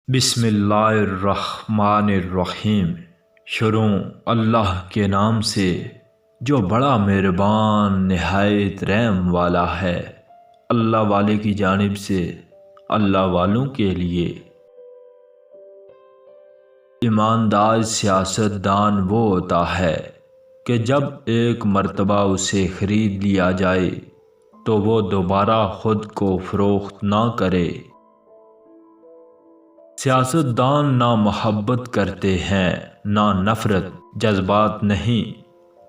بسم اللہ الرحمن الرحیم۔ شروع اللہ کے نام سے جو بڑا مہربان نہایت رحم والا ہے۔ اللہ والے کی جانب سے اللہ والوں کے لیے۔ ایماندار سیاستدان وہ ہوتا ہے کہ جب ایک مرتبہ اسے خرید لیا جائے تو وہ دوبارہ خود کو فروخت نہ کرے۔ سیاستدان نہ محبت کرتے ہیں نہ نفرت، جذبات نہیں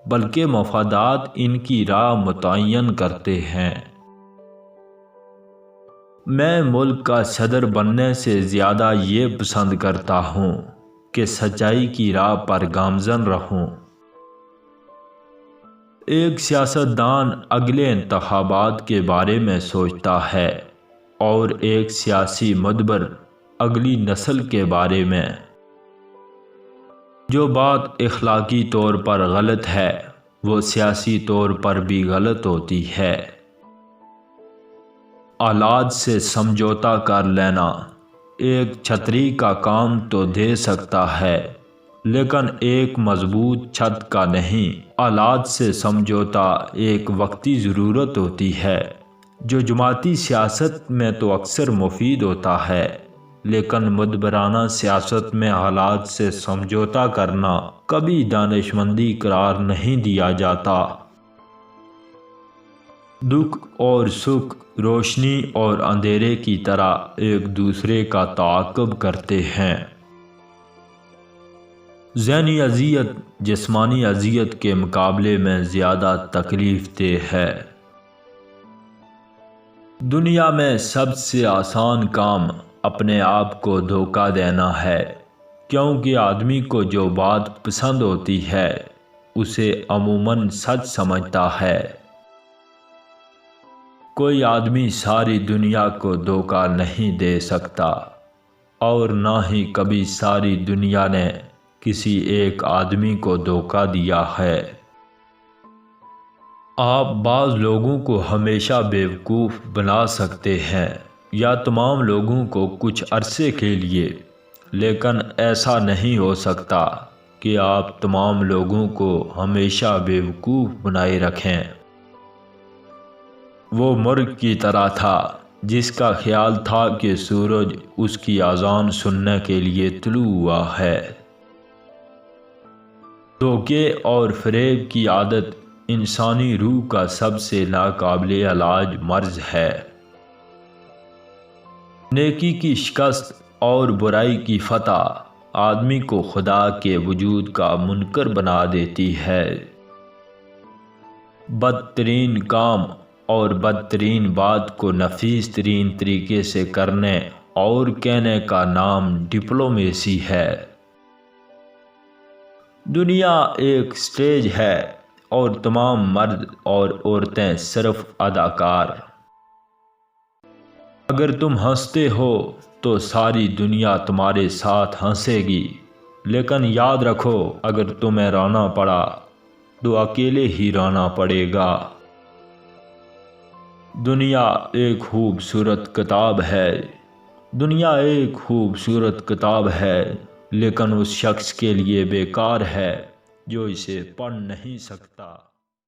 بلکہ مفادات ان کی راہ متعین کرتے ہیں۔ میں ملک کا صدر بننے سے زیادہ یہ پسند کرتا ہوں کہ سچائی کی راہ پر گامزن رہوں۔ ایک سیاستدان اگلے انتخابات کے بارے میں سوچتا ہے اور ایک سیاسی مدبر اگلی نسل کے بارے میں۔ جو بات اخلاقی طور پر غلط ہے وہ سیاسی طور پر بھی غلط ہوتی ہے۔ آلات سے سمجھوتا کر لینا ایک چھتری کا کام تو دے سکتا ہے لیکن ایک مضبوط چھت کا نہیں۔ آلات سے سمجھوتا ایک وقتی ضرورت ہوتی ہے جو جماعتی سیاست میں تو اکثر مفید ہوتا ہے، لیکن مدبرانہ سیاست میں حالات سے سمجھوتا کرنا کبھی دانشمندی قرار نہیں دیا جاتا۔ دکھ اور سکھ روشنی اور اندھیرے کی طرح ایک دوسرے کا تعاقب کرتے ہیں۔ ذہنی اذیت جسمانی اذیت کے مقابلے میں زیادہ تکلیف دہ ہے۔ دنیا میں سب سے آسان کام اپنے آپ کو دھوکہ دینا ہے، کیونکہ آدمی کو جو بات پسند ہوتی ہے اسے عموماً سچ سمجھتا ہے۔ کوئی آدمی ساری دنیا کو دھوکہ نہیں دے سکتا اور نہ ہی کبھی ساری دنیا نے کسی ایک آدمی کو دھوکہ دیا ہے۔ آپ بعض لوگوں کو ہمیشہ بیوقوف بنا سکتے ہیں یا تمام لوگوں کو کچھ عرصے کے لیے، لیکن ایسا نہیں ہو سکتا کہ آپ تمام لوگوں کو ہمیشہ بیوقوف بنائے رکھیں۔ وہ مرغ کی طرح تھا جس کا خیال تھا کہ سورج اس کی اذان سننے کے لیے طلوع ہوا ہے۔ دھوکے اور فریب کی عادت انسانی روح کا سب سے ناقابل علاج مرض ہے۔ نیکی کی شکست اور برائی کی فتح آدمی کو خدا کے وجود کا منکر بنا دیتی ہے۔ بدترین کام اور بدترین بات کو نفیس ترین طریقے سے کرنے اور کہنے کا نام ڈپلومیسی ہے۔ دنیا ایک سٹیج ہے اور تمام مرد اور عورتیں صرف اداکار۔ اگر تم ہنستے ہو تو ساری دنیا تمہارے ساتھ ہنسے گی، لیکن یاد رکھو اگر تمہیں رونا پڑا تو اکیلے ہی رونا پڑے گا۔ دنیا ایک خوبصورت کتاب ہے، دنیا ایک خوبصورت کتاب ہے لیکن اس شخص کے لیے بیکار ہے جو اسے پڑھ نہیں سکتا۔